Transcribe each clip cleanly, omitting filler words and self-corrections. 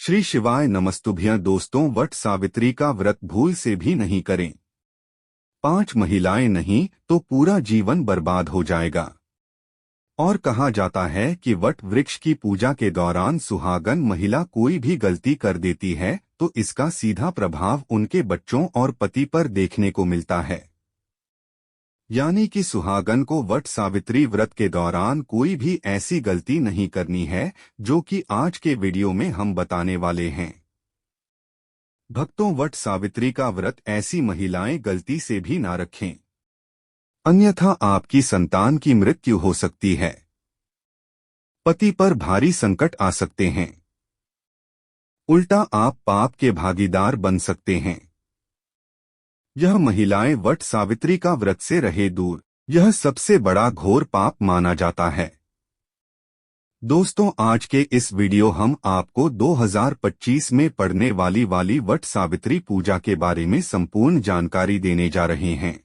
श्री शिवाय नमस्तुभ्यं। दोस्तों, वट सावित्री का व्रत भूल से भी नहीं करें। 5 महिलाएं नहीं तो पूरा जीवन बर्बाद हो जाएगा। और कहा जाता है कि वट वृक्ष की पूजा के दौरान सुहागन महिला कोई भी गलती कर देती है तो इसका सीधा प्रभाव उनके बच्चों और पति पर देखने को मिलता है। यानी कि सुहागन को वट सावित्री व्रत के दौरान कोई भी ऐसी गलती नहीं करनी है जो कि आज के वीडियो में हम बताने वाले हैं। भक्तों, वट सावित्री का व्रत ऐसी महिलाएं गलती से भी ना रखें, अन्यथा आपकी संतान की मृत्यु हो सकती है। पति पर भारी संकट आ सकते हैं। उल्टा आप पाप के भागीदार बन सकते हैं। यह महिलाएं वट सावित्री का व्रत से रहे दूर। यह सबसे बड़ा घोर पाप माना जाता है। दोस्तों, आज के इस वीडियो हम आपको 2025 में पड़ने वाली वट सावित्री पूजा के बारे में संपूर्ण जानकारी देने जा रहे हैं।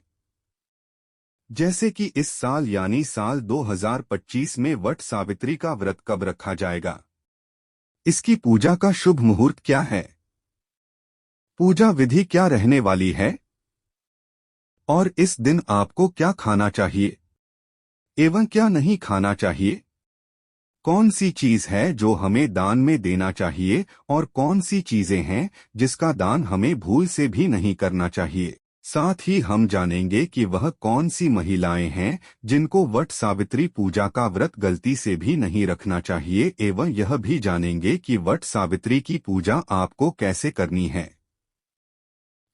जैसे कि इस साल यानी साल 2025 में वट सावित्री का व्रत कब रखा जाएगा, इसकी पूजा का शुभ मुहूर्त क्या है, पूजा विधि क्या रहने वाली है और इस दिन आपको क्या खाना चाहिए एवं क्या नहीं खाना चाहिए, कौन सी चीज है जो हमें दान में देना चाहिए और कौन सी चीजें हैं जिसका दान हमें भूल से भी नहीं करना चाहिए। साथ ही हम जानेंगे कि वह कौन सी महिलाएं हैं जिनको वट सावित्री पूजा का व्रत गलती से भी नहीं रखना चाहिए एवं यह भी जानेंगे कि वट सावित्री की पूजा आपको कैसे करनी है।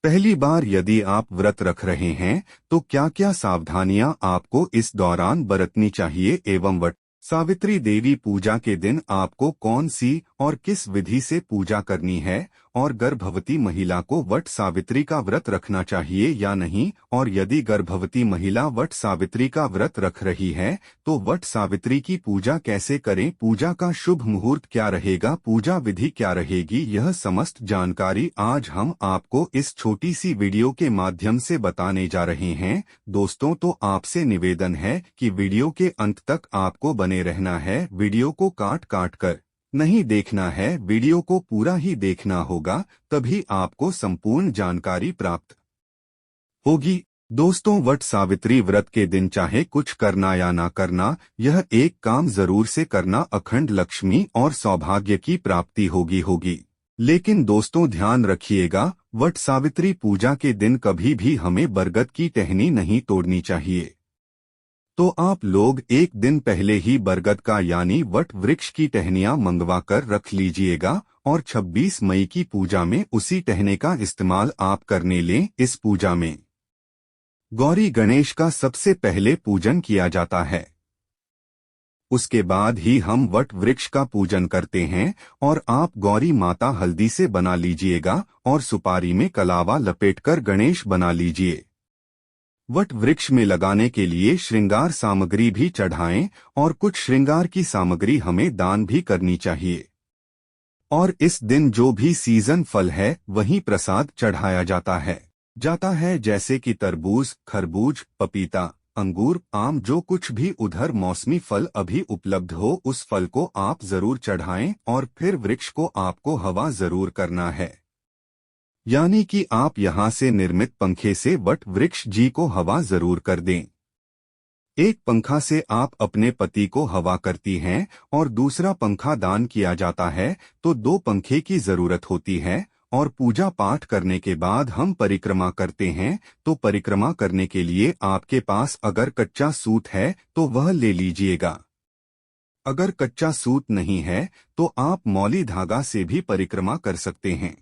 पहली बार यदि आप व्रत रख रहे हैं तो क्या क्या सावधानियां आपको इस दौरान बरतनी चाहिए एवं वट सावित्री देवी पूजा के दिन आपको कौन सी और किस विधि से पूजा करनी है और गर्भवती महिला को वट सावित्री का व्रत रखना चाहिए या नहीं, और यदि गर्भवती महिला वट सावित्री का व्रत रख रही है तो वट सावित्री की पूजा कैसे करें, पूजा का शुभ मुहूर्त क्या रहेगा, पूजा विधि क्या रहेगी, यह समस्त जानकारी आज हम आपको इस छोटी सी वीडियो के माध्यम से बताने जा रहे हैं। दोस्तों, तो आपसे निवेदन है कि वीडियो के अंत तक आपको बने रहना है। वीडियो को काट काट कर नहीं देखना है, वीडियो को पूरा ही देखना होगा, तभी आपको संपूर्ण जानकारी प्राप्त होगी। दोस्तों, वट सावित्री व्रत के दिन चाहे कुछ करना या ना करना, यह एक काम जरूर से करना, अखंड लक्ष्मी और सौभाग्य की प्राप्ति होगी। लेकिन दोस्तों, ध्यान रखिएगा, वट सावित्री पूजा के दिन कभी भी हमें बरगद की टहनी नहीं तोड़नी चाहिए। तो आप लोग एक दिन पहले ही बरगद का यानी वट वृक्ष की टहनियां मंगवा कर रख लीजिएगा और 26 मई की पूजा में उसी टहने का इस्तेमाल आप करने लें। इस पूजा में गौरी गणेश का सबसे पहले पूजन किया जाता है, उसके बाद ही हम वट वृक्ष का पूजन करते हैं। और आप गौरी माता हल्दी से बना लीजिएगा और सुपारी में कलावा लपेटकर गणेश बना लीजिए। वट वृक्ष में लगाने के लिए श्रृंगार सामग्री भी चढ़ाएं और कुछ श्रृंगार की सामग्री हमें दान भी करनी चाहिए। और इस दिन जो भी सीजन फल है वही प्रसाद चढ़ाया जाता है, जैसे कि तरबूज, खरबूज, पपीता, अंगूर, आम, जो कुछ भी उधर मौसमी फल अभी उपलब्ध हो उस फल को आप जरूर चढ़ाएं। और फिर वृक्ष को आपको हवा जरूर करना है, यानी कि आप यहां से निर्मित पंखे से वट वृक्ष जी को हवा जरूर कर दें। एक पंखा से आप अपने पति को हवा करती हैं और दूसरा पंखा दान किया जाता है, तो 2 पंखे की जरूरत होती है। और पूजा पाठ करने के बाद हम परिक्रमा करते हैं, तो परिक्रमा करने के लिए आपके पास अगर कच्चा सूत है तो वह ले लीजिएगा। अगर कच्चा सूत नहीं है तो आप मौली धागा से भी परिक्रमा कर सकते हैं।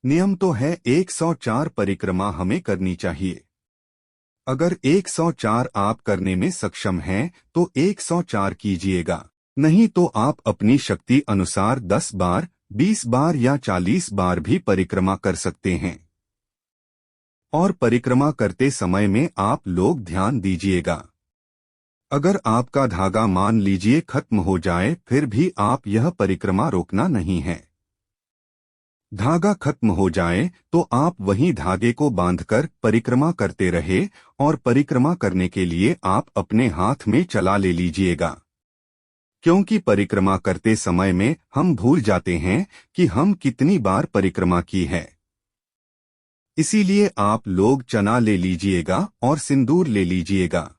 नियम तो है 104 परिक्रमा हमें करनी चाहिए। अगर 104 आप करने में सक्षम हैं तो 104 कीजिएगा, नहीं तो आप अपनी शक्ति अनुसार 10 बार, 20 बार या 40 बार भी परिक्रमा कर सकते हैं। और परिक्रमा करते समय में आप लोग ध्यान दीजिएगा, अगर आपका धागा मान लीजिए खत्म हो जाए फिर भी आप यह परिक्रमा रोकना नहीं है। धागा खत्म हो जाए तो आप वहीं धागे को बांधकर परिक्रमा करते रहे और परिक्रमा करने के लिए आप अपने हाथ में चला ले लीजिएगा। क्योंकि परिक्रमा करते समय में हम भूल जाते हैं कि हम कितनी बार परिक्रमा की है। इसीलिए आप लोग चना ले लीजिएगा और सिंदूर ले लीजिएगा।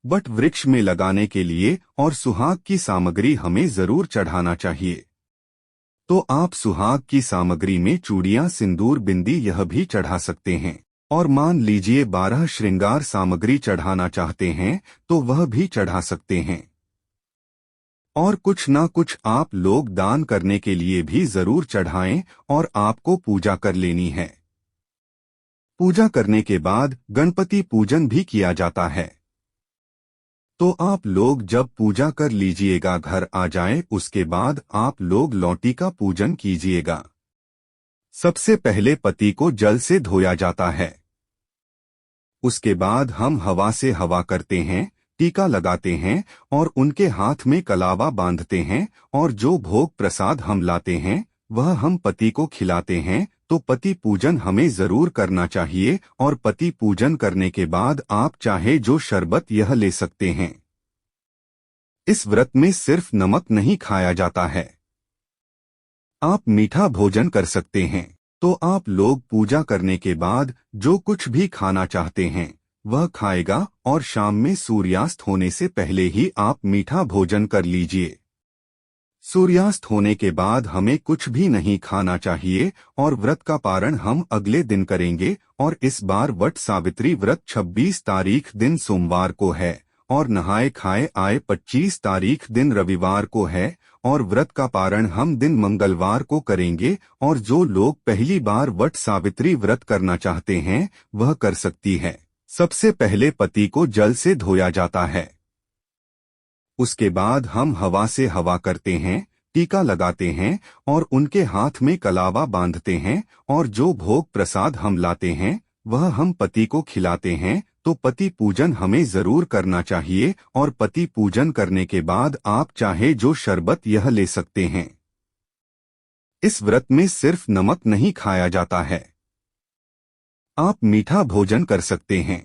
वट वृक्ष में लगाने के लिए और सुहाग की सामग्री हमें जरूर चढ़ाना चाहिए। तो आप सुहाग की सामग्री में चूड़ियां, सिंदूर, बिंदी यह भी चढ़ा सकते हैं। और मान लीजिए 12 श्रृंगार सामग्री चढ़ाना चाहते हैं तो वह भी चढ़ा सकते हैं। और कुछ ना कुछ आप लोग दान करने के लिए भी जरूर चढ़ाएं और आपको पूजा कर लेनी है। पूजा करने के बाद गणपति पूजन भी किया जाता है। तो आप लोग जब पूजा कर लीजिएगा, घर आ जाए, उसके बाद आप लोग लौटी का पूजन कीजिएगा। सबसे पहले पति को जल से धोया जाता है। उसके बाद हम हवा से हवा करते हैं, टीका लगाते हैं और उनके हाथ में कलावा बांधते हैं और जो भोग प्रसाद हम लाते हैं वह हम पति को खिलाते हैं। तो पति पूजन हमें जरूर करना चाहिए और पति पूजन करने के बाद आप चाहे जो शरबत यह ले सकते हैं। इस व्रत में सिर्फ नमक नहीं खाया जाता है, आप मीठा भोजन कर सकते हैं। तो आप लोग पूजा करने के बाद जो कुछ भी खाना चाहते हैं वह खाएगा और शाम में सूर्यास्त होने से पहले ही आप मीठा भोजन कर लीजिए। सूर्यास्त होने के बाद हमें कुछ भी नहीं खाना चाहिए और व्रत का पारण हम अगले दिन करेंगे। और इस बार वट सावित्री व्रत 26 तारीख दिन सोमवार को है और नहाए खाए आए 25 तारीख दिन रविवार को है और व्रत का पारण हम दिन मंगलवार को करेंगे। और जो लोग पहली बार वट सावित्री व्रत करना चाहते हैं वह कर सकती है। सबसे पहले पति को जल से धोया जाता है। उसके बाद हम हवा से हवा करते हैं, टीका लगाते हैं और उनके हाथ में कलावा बांधते हैं और जो भोग प्रसाद हम लाते हैं वह हम पति को खिलाते हैं। तो पति पूजन हमें जरूर करना चाहिए और पति पूजन करने के बाद आप चाहे जो शरबत यह ले सकते हैं। इस व्रत में सिर्फ नमक नहीं खाया जाता है, आप मीठा भोजन कर सकते हैं।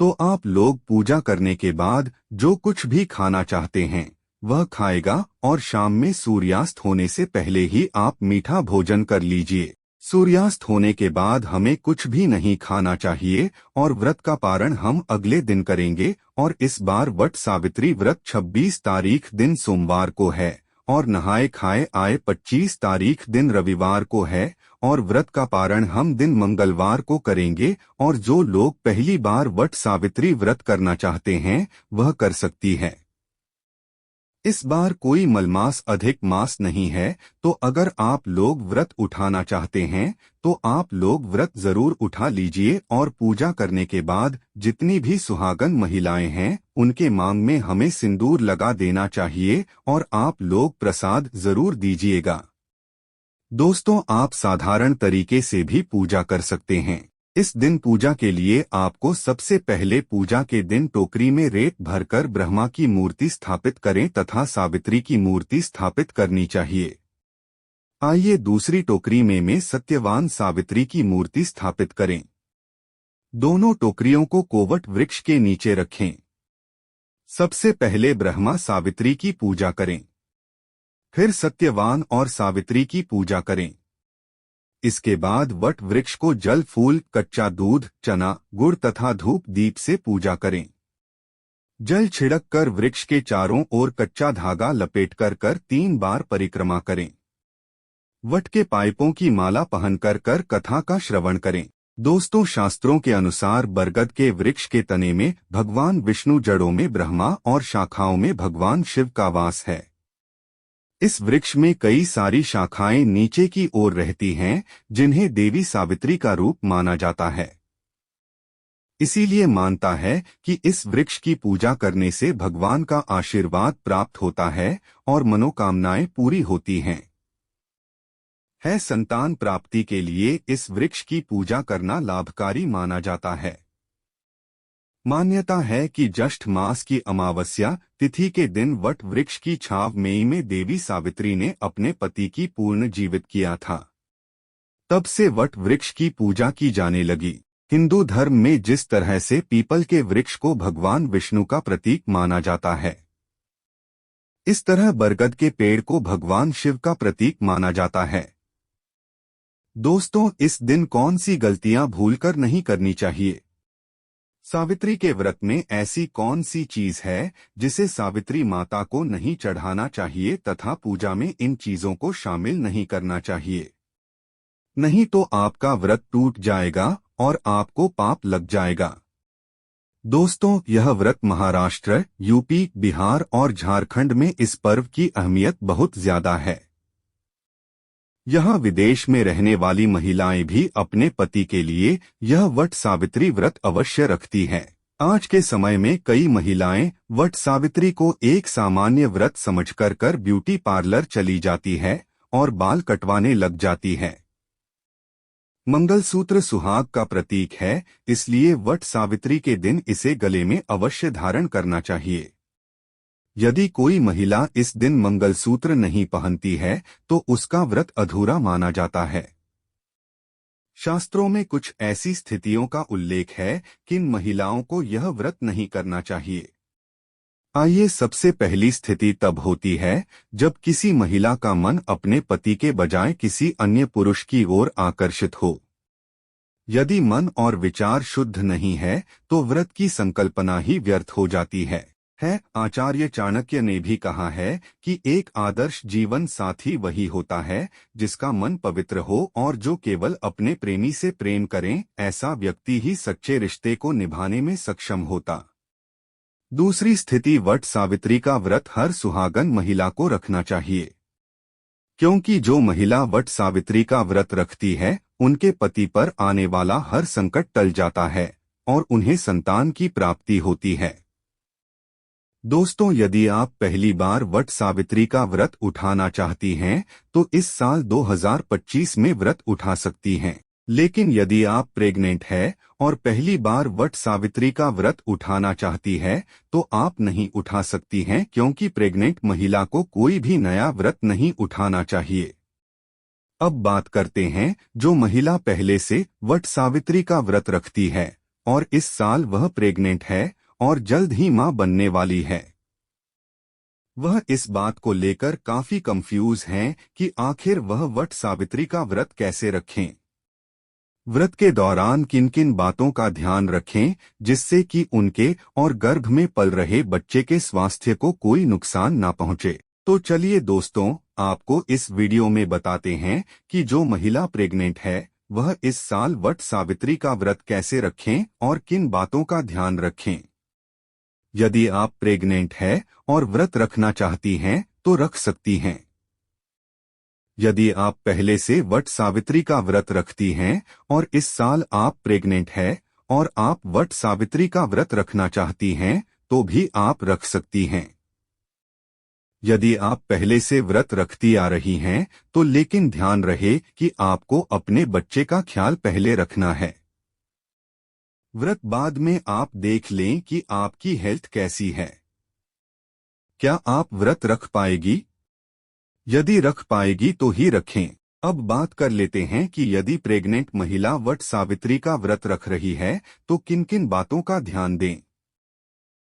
तो आप लोग पूजा करने के बाद जो कुछ भी खाना चाहते हैं वह खाएगा और शाम में सूर्यास्त होने से पहले ही आप मीठा भोजन कर लीजिए। सूर्यास्त होने के बाद हमें कुछ भी नहीं खाना चाहिए और व्रत का पारण हम अगले दिन करेंगे। और इस बार वट सावित्री व्रत 26 तारीख दिन सोमवार को है और नहाए खाए आए 25 तारीख दिन रविवार को है और व्रत का पारण हम दिन मंगलवार को करेंगे। और जो लोग पहली बार वट सावित्री व्रत करना चाहते हैं वह कर सकती है। इस बार कोई मलमास अधिक मास नहीं है, तो अगर आप लोग व्रत उठाना चाहते हैं तो आप लोग व्रत जरूर उठा लीजिए। और पूजा करने के बाद जितनी भी सुहागन महिलाएं हैं उनके मांग में हमें सिंदूर लगा देना चाहिए और आप लोग प्रसाद जरूर दीजिएगा। दोस्तों, आप साधारण तरीके से भी पूजा कर सकते हैं। इस दिन पूजा के लिए आपको सबसे पहले पूजा के दिन टोकरी में रेत भरकर ब्रह्मा की मूर्ति स्थापित करें तथा सावित्री की मूर्ति स्थापित करनी चाहिए। आइए दूसरी टोकरी में सत्यवान सावित्री की मूर्ति स्थापित करें। दोनों टोकरियों को कोवट वृक्ष के नीचे रखें। सबसे पहले ब्रह्मा सावित्री की पूजा करें, फिर सत्यवान और सावित्री की पूजा करें। इसके बाद वट वृक्ष को जल, फूल, कच्चा दूध, चना, गुड़ तथा धूप दीप से पूजा करें। जल छिड़क कर वृक्ष के चारों ओर कच्चा धागा लपेट कर 3 बार परिक्रमा करें। वट के पाइपों की माला पहनकर कर कथा का श्रवण करें। दोस्तों, शास्त्रों के अनुसार बरगद के वृक्ष के तने में भगवान विष्णु, जड़ों में ब्रह्मा और शाखाओं में भगवान शिव का वास है। इस वृक्ष में कई सारी शाखाएं नीचे की ओर रहती हैं जिन्हें देवी सावित्री का रूप माना जाता है। इसीलिए मानता है कि इस वृक्ष की पूजा करने से भगवान का आशीर्वाद प्राप्त होता है और मनोकामनाएं पूरी होती हैं। संतान प्राप्ति के लिए इस वृक्ष की पूजा करना लाभकारी माना जाता है। मान्यता है कि ज्येष्ठ मास की अमावस्या तिथि के दिन वट वृक्ष की छाव में देवी सावित्री ने अपने पति की पूर्ण जीवित किया था। तब से वट वृक्ष की पूजा की जाने लगी। हिंदू धर्म में जिस तरह से पीपल के वृक्ष को भगवान विष्णु का प्रतीक माना जाता है, इस तरह बरगद के पेड़ को भगवान शिव का प्रतीक माना जाता है। दोस्तों, इस दिन कौन सी गलतियां भूलकर नहीं करनी चाहिए? सावित्री के व्रत में ऐसी कौन सी चीज है जिसे सावित्री माता को नहीं चढ़ाना चाहिए तथा पूजा में इन चीजों को शामिल नहीं करना चाहिए? नहीं तो आपका व्रत टूट जाएगा और आपको पाप लग जाएगा। दोस्तों, यह व्रत महाराष्ट्र, यूपी, बिहार और झारखंड में इस पर्व की अहमियत बहुत ज्यादा है। यहाँ विदेश में रहने वाली महिलाएं भी अपने पति के लिए यह वट सावित्री व्रत अवश्य रखती हैं। आज के समय में कई महिलाएं वट सावित्री को एक सामान्य व्रत समझकर ब्यूटी पार्लर चली जाती है और बाल कटवाने लग जाती है। मंगलसूत्र सुहाग का प्रतीक है, इसलिए वट सावित्री के दिन इसे गले में अवश्य धारण करना चाहिए। यदि कोई महिला इस दिन मंगलसूत्र नहीं पहनती है तो उसका व्रत अधूरा माना जाता है। शास्त्रों में कुछ ऐसी स्थितियों का उल्लेख है किन महिलाओं को यह व्रत नहीं करना चाहिए। आइए, सबसे पहली स्थिति तब होती है जब किसी महिला का मन अपने पति के बजाय किसी अन्य पुरुष की ओर आकर्षित हो। यदि मन और विचार शुद्ध नहीं है तो व्रत की संकल्पना ही व्यर्थ हो जाती है। आचार्य चाणक्य ने भी कहा है कि एक आदर्श जीवन साथी वही होता है जिसका मन पवित्र हो और जो केवल अपने प्रेमी से प्रेम करें। ऐसा व्यक्ति ही सच्चे रिश्ते को निभाने में सक्षम होता। दूसरी स्थिति, वट सावित्री का व्रत हर सुहागन महिला को रखना चाहिए, क्योंकि जो महिला वट सावित्री का व्रत रखती है उनके पति पर आने वाला हर संकट टल जाता है और उन्हें संतान की प्राप्ति होती है। दोस्तों, यदि आप पहली बार वट सावित्री का व्रत उठाना चाहती हैं तो इस साल 2025 में व्रत उठा सकती हैं। लेकिन यदि आप प्रेग्नेंट है और पहली बार वट सावित्री का व्रत उठाना चाहती है तो आप नहीं उठा सकती हैं, क्योंकि प्रेग्नेंट महिला को कोई भी नया व्रत नहीं उठाना चाहिए। अब बात करते हैं जो महिला पहले से वट सावित्री का व्रत रखती है और इस साल वह प्रेग्नेंट है और जल्द ही मां बनने वाली है। वह इस बात को लेकर काफी कंफ्यूज हैं कि आखिर वह वट सावित्री का व्रत कैसे रखें। व्रत के दौरान किन किन बातों का ध्यान रखें जिससे कि उनके और गर्भ में पल रहे बच्चे के स्वास्थ्य को कोई नुकसान ना पहुंचे। तो चलिए दोस्तों, आपको इस वीडियो में बताते हैं कि जो महिला प्रेग्नेंट है वह इस साल वट सावित्री का व्रत कैसे रखें और किन बातों का ध्यान रखें। यदि आप प्रेग्नेंट है और व्रत रखना चाहती हैं तो रख सकती हैं। यदि आप पहले से वट सावित्री का व्रत रखती हैं और इस साल आप प्रेग्नेंट है और आप वट सावित्री का व्रत रखना चाहती हैं तो भी आप रख सकती हैं। यदि आप पहले से व्रत रखती आ रही हैं तो लेकिन ध्यान रहे कि आपको अपने बच्चे का ख्याल पहले रखना है। व्रत बाद में आप देख लें कि आपकी हेल्थ कैसी है। क्या आप व्रत रख पाएगी? यदि रख पाएगी तो ही रखें। अब बात कर लेते हैं कि यदि प्रेग्नेंट महिला वट सावित्री का व्रत रख रही है तो किन किन बातों का ध्यान दें।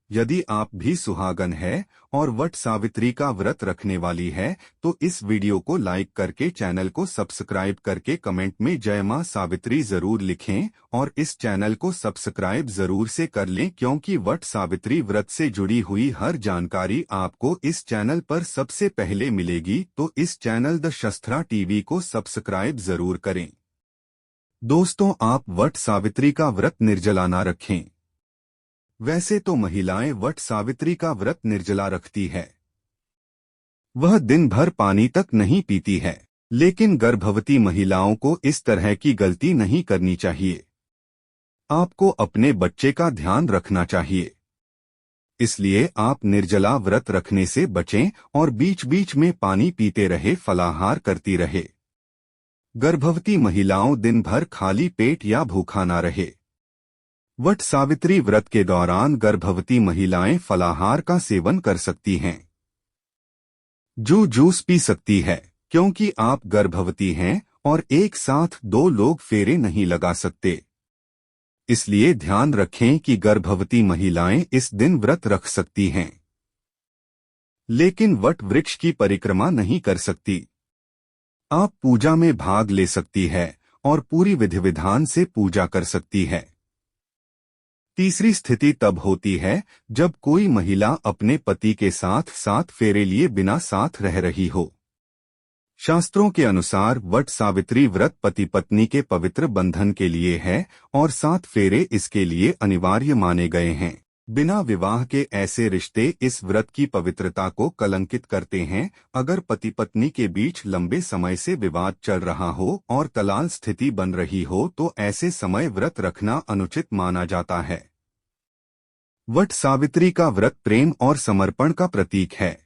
यदि आप भी सुहागन है और वट सावित्री का व्रत रखने वाली है तो इस वीडियो को लाइक करके चैनल को सब्सक्राइब करके कमेंट में जय मां सावित्री जरूर लिखें और इस चैनल को सब्सक्राइब जरूर से कर लें, क्योंकि वट सावित्री व्रत से जुड़ी हुई हर जानकारी आपको इस चैनल पर सबसे पहले मिलेगी। तो इस चैनल द शस्त्रा टीवी को सब्सक्राइब जरूर करें। दोस्तों, आप वट सावित्री का व्रत निर्जला ना रखें। वैसे तो महिलाएं वट सावित्री का व्रत निर्जला रखती है, वह दिन भर पानी तक नहीं पीती है, लेकिन गर्भवती महिलाओं को इस तरह की गलती नहीं करनी चाहिए। आपको अपने बच्चे का ध्यान रखना चाहिए, इसलिए आप निर्जला व्रत रखने से बचें और बीच बीच में पानी पीते रहे, फलाहार करती रहे। गर्भवती महिलाओं दिन भर खाली पेट या भूखा ना रहे। वट सावित्री व्रत के दौरान गर्भवती महिलाएं फलाहार का सेवन कर सकती हैं, जूस पी सकती है, क्योंकि आप गर्भवती हैं और एक साथ 2 लोग फेरे नहीं लगा सकते। इसलिए ध्यान रखें कि गर्भवती महिलाएं इस दिन व्रत रख सकती हैं। लेकिन वट वृक्ष की परिक्रमा नहीं कर सकती। आप पूजा में भाग ले सकती है और पूरी विधि विधान से पूजा कर सकती है। तीसरी स्थिति तब होती है जब कोई महिला अपने पति के साथ 7 फेरे लिए बिना साथ रह रही हो। शास्त्रों के अनुसार वट सावित्री व्रत पति पत्नी के पवित्र बंधन के लिए है और 7 फेरे इसके लिए अनिवार्य माने गए हैं। बिना विवाह के ऐसे रिश्ते इस व्रत की पवित्रता को कलंकित करते हैं। अगर पति पत्नी के बीच लंबे समय से विवाद चल रहा हो और तलाक स्थिति बन रही हो तो ऐसे समय व्रत रखना अनुचित माना जाता है। वट सावित्री का व्रत प्रेम और समर्पण का प्रतीक है।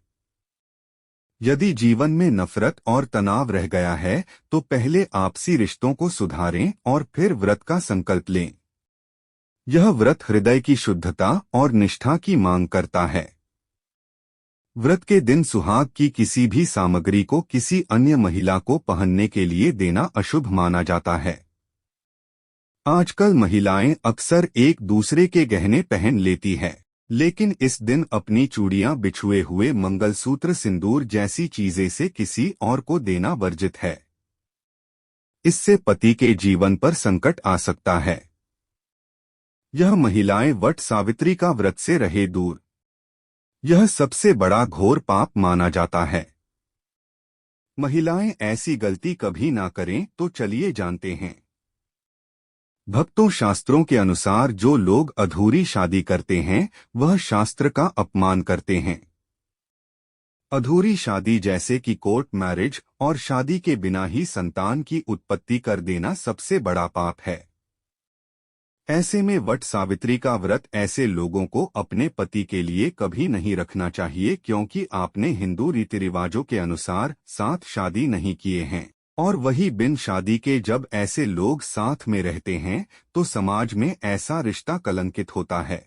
यदि जीवन में नफरत और तनाव रह गया है तो पहले आपसी रिश्तों को सुधारें और फिर व्रत का संकल्प लें। यह व्रत हृदय की शुद्धता और निष्ठा की मांग करता है। व्रत के दिन सुहाग की किसी भी सामग्री को किसी अन्य महिला को पहनने के लिए देना अशुभ माना जाता है। आजकल महिलाएं अक्सर एक दूसरे के गहने पहन लेती है, लेकिन इस दिन अपनी चूड़ियां, बिछुए हुए मंगलसूत्र, सिंदूर जैसी चीजें से किसी और को देना वर्जित है। इससे पति के जीवन पर संकट आ सकता है। यह महिलाएं वट सावित्री का व्रत से रहे दूर। यह सबसे बड़ा घोर पाप माना जाता है। महिलाएं ऐसी गलती कभी ना करें तो चलिए जानते हैं। भक्तों, शास्त्रों के अनुसार जो लोग अधूरी शादी करते हैं वह शास्त्र का अपमान करते हैं। अधूरी शादी जैसे कि कोर्ट मैरिज और शादी के बिना ही संतान की उत्पत्ति कर देना सबसे बड़ा पाप है। ऐसे में वट सावित्री का व्रत ऐसे लोगों को अपने पति के लिए कभी नहीं रखना चाहिए, क्योंकि आपने हिंदू रीति रिवाजों के अनुसार 7 शादी नहीं किए हैं और वही बिन शादी के जब ऐसे लोग साथ में रहते हैं तो समाज में ऐसा रिश्ता कलंकित होता है।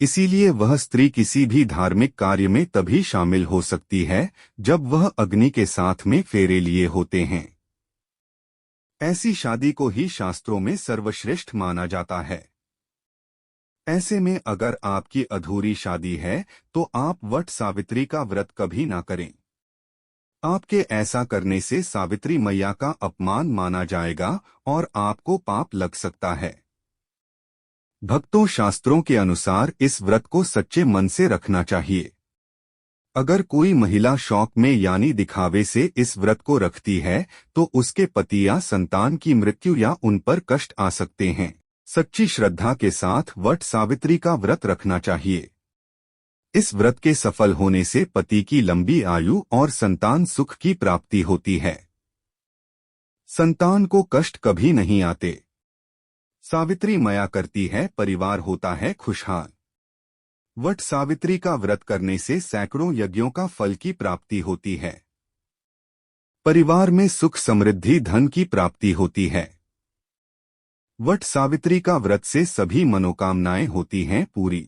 इसीलिए वह स्त्री किसी भी धार्मिक कार्य में तभी शामिल हो सकती है जब वह अग्नि के साथ में फेरे लिए होते हैं। ऐसी शादी को ही शास्त्रों में सर्वश्रेष्ठ माना जाता है। ऐसे में अगर आपकी अधूरी शादी है तो आप वट सावित्री का व्रत कभी ना करें। आपके ऐसा करने से सावित्री मैया का अपमान माना जाएगा और आपको पाप लग सकता है। भक्तों, शास्त्रों के अनुसार इस व्रत को सच्चे मन से रखना चाहिए। अगर कोई महिला शौक में यानी दिखावे से इस व्रत को रखती है तो उसके पति या संतान की मृत्यु या उन पर कष्ट आ सकते हैं। सच्ची श्रद्धा के साथ वट सावित्री का व्रत रखना चाहिए। इस व्रत के सफल होने से पति की लंबी आयु और संतान सुख की प्राप्ति होती है। संतान को कष्ट कभी नहीं आते। सावित्री मैया करती है, परिवार होता है खुशहाल। वट सावित्री का व्रत करने से सैकड़ों यज्ञों का फल की प्राप्ति होती है। परिवार में सुख, समृद्धि, धन की प्राप्ति होती है। वट सावित्री का व्रत से सभी मनोकामनाएं होती हैं पूरी।